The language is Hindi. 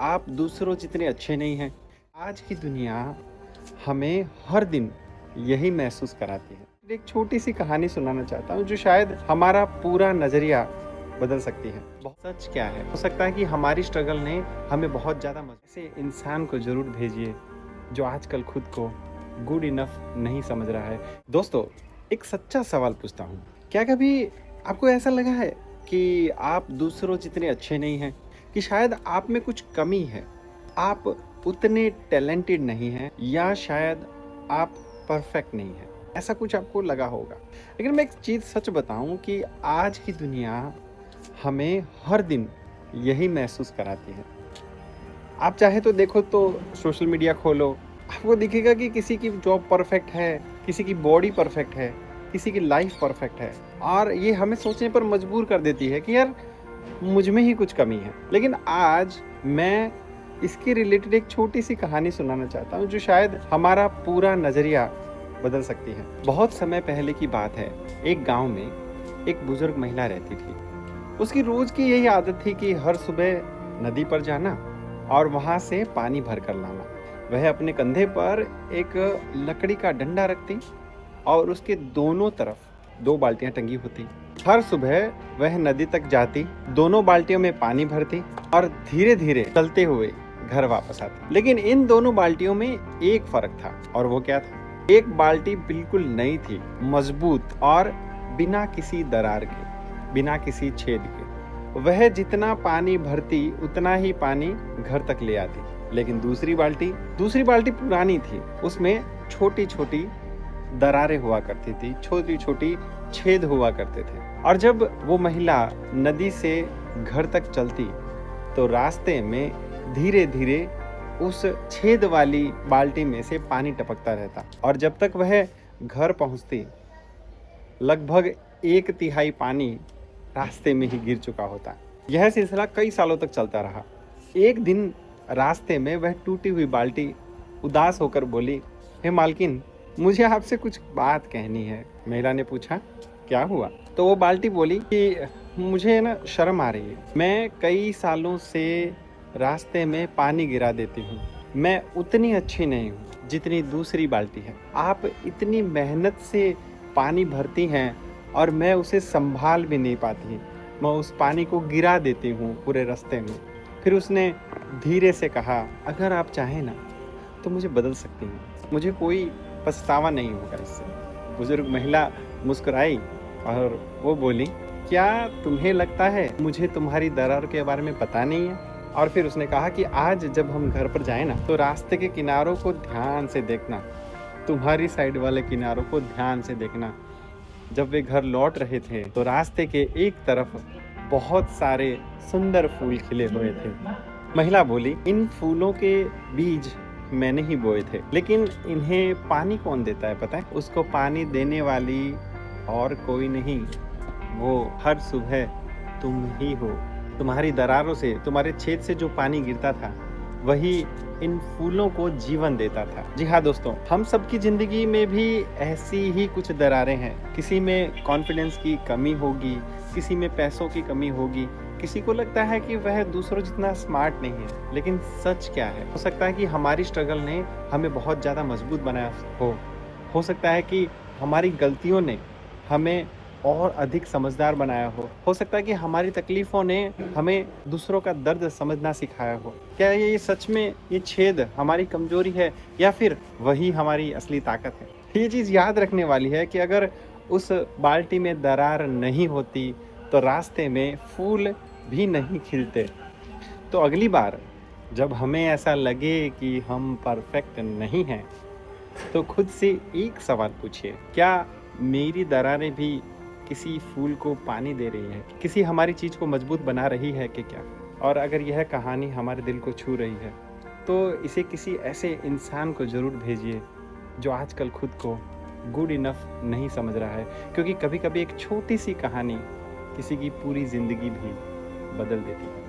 आप दूसरों जितने अच्छे नहीं हैं। आज की दुनिया हमें हर दिन यही महसूस कराती है। एक छोटी-सी कहानी सुनाना चाहता हूँ जो शायद हमारा पूरा नज़रिया बदल सकती है। बहुत सच क्या है? हो सकता है कि हमारी स्ट्रगल ने हमें बहुत ज़्यादा ऐसे इंसान को ज़रूर भेजिए जो आजकल खुद को गुड इनफ नहीं समझ रहा है। दोस्तों, एक सच्चा सवाल पूछता हूँ। क्या कभी आपको ऐसा लगा है कि आप दूसरों जितने अच्छे नहीं हैं? कि शायद आप में कुछ कमी है, आप उतने टैलेंटेड नहीं हैं या शायद आप परफेक्ट नहीं हैं। ऐसा कुछ आपको लगा होगा। लेकिन मैं एक चीज़ सच बताऊँ कि आज की दुनिया हमें हर दिन यही महसूस कराती है। आप चाहे तो देखो तो सोशल मीडिया खोलो, आपको दिखेगा कि किसी की जॉब परफेक्ट है, किसी की बॉडी परफेक्ट है, किसी की लाइफ परफेक्ट है और ये हमें सोचने पर मजबूर कर देती है कि यार मुझ में ही कुछ कमी है। लेकिन आज मैं इसके रिलेटेड एक छोटी-सी कहानी सुनाना चाहता हूँ जो शायद हमारा पूरा नज़रिया बदल सकती है। बहुत समय पहले की बात है, एक गाँव में एक बुजुर्ग महिला रहती थी। उसकी रोज़ की यही आदत थी कि हर सुबह नदी पर जाना और वहाँ से पानी भर कर लाना। वह अपने कंधे पर एक लकड़ी का डंडा रखती और उसके दोनों तरफ 2 बाल्टियाँ टंगी होती। हर सुबह वह नदी तक जाती, दोनों बाल्टियों में पानी भरती और धीरे-धीरे चलते हुए घर वापस आती। लेकिन इन दोनों बाल्टियों में एक फ़र्क था और वो क्या था? एक बाल्टी बिल्कुल नई थी, मजबूत और बिना किसी दरार के, बिना किसी छेद के। वह जितना पानी भरती उतना ही पानी घर तक ले आती। लेकिन दूसरी बाल्टी पुरानी थी, उसमें छोटी-छोटी दरारें हुआ करती थी, छोटी-छोटी छेद हुआ करते थे। और जब वो महिला नदी से घर तक चलती तो रास्ते में धीरे-धीरे उस छेद वाली बाल्टी में से पानी टपकता रहता और जब तक वह घर पहुंचती लगभग 1/3 पानी रास्ते में ही गिर चुका होता। यह सिलसिला कई सालों तक चलता रहा। एक दिन रास्ते में वह टूटी हुई बाल्टी उदास होकर बोली, हे मालकिन, मुझे आपसे कुछ बात कहनी है। महिला ने पूछा, क्या हुआ? तो वो बाल्टी बोली कि मुझे ना शर्म आ रही है। मैं कई सालों से रास्ते में पानी गिरा देती हूँ। मैं उतनी अच्छी नहीं हूँ जितनी दूसरी बाल्टी है। आप इतनी मेहनत से पानी भरती हैं और मैं उसे संभाल भी नहीं पाती। मैं उस पानी को गिरा देती हूँ पूरे रास्ते में। फिर उसने धीरे से कहा, अगर आप चाहें ना तो मुझे बदल सकती हैं। मुझे कोई पछतावा नहीं होगा इससे। बुजुर्ग महिला मुस्कुराई और वो बोली, क्या तुम्हें लगता है मुझे तुम्हारी दरार के बारे में पता नहीं है? और फिर उसने कहा कि आज जब हम घर पर जाएं ना तो रास्ते के किनारों को ध्यान से देखना, तुम्हारी साइड वाले किनारों को ध्यान से देखना। जब वे घर लौट रहे थे तो रास्ते के एक तरफ बहुत सारे सुंदर फूल खिले हुए थे। महिला बोली, इन फूलों के बीज मैंने ही बोए थे, लेकिन इन्हें पानी कौन देता है पता है? उसको पानी देने वाली और कोई नहीं, वो हर सुबह तुम ही हो। तुम्हारी दरारों से, तुम्हारे छेद से जो पानी गिरता था वही इन फूलों को जीवन देता था। जी हाँ दोस्तों, हम सबकी ज़िंदगी में भी ऐसी ही कुछ दरारें हैं। किसी में कॉन्फिडेंस की कमी होगी, किसी में पैसों की कमी होगी, किसी को लगता है कि वह दूसरों जितना स्मार्ट नहीं है। लेकिन सच क्या है? हो सकता है कि हमारी स्ट्रगल ने हमें बहुत ज़्यादा मजबूत बनाया हो सकता है कि हमारी गलतियों ने हमें और अधिक समझदार बनाया हो सकता है कि हमारी तकलीफ़ों ने हमें दूसरों का दर्द समझना सिखाया हो। क्या ये सच में ये छेद हमारी कमज़ोरी है या फिर वही हमारी असली ताकत है? ये चीज़ याद रखने वाली है कि अगर उस बाल्टी में दरार नहीं होती तो रास्ते में फूल भी नहीं खिलते। तो अगली बार जब हमें ऐसा लगे कि हम परफेक्ट नहीं हैं, तो खुद से एक सवाल पूछिए, क्या मेरी दरारें भी किसी फूल को पानी दे रही है? किसी हमारी चीज़ को मजबूत बना रही है कि क्या? और अगर यह कहानी हमारे दिल को छू रही है, तो इसे किसी ऐसे इंसान को ज़रूर भेजिए जो आजकल खुद को गुड इनफ नहीं समझ रहा है। क्योंकि कभी-कभी एक छोटी-सी कहानी किसी की पूरी ज़िंदगी भी बदल देती है।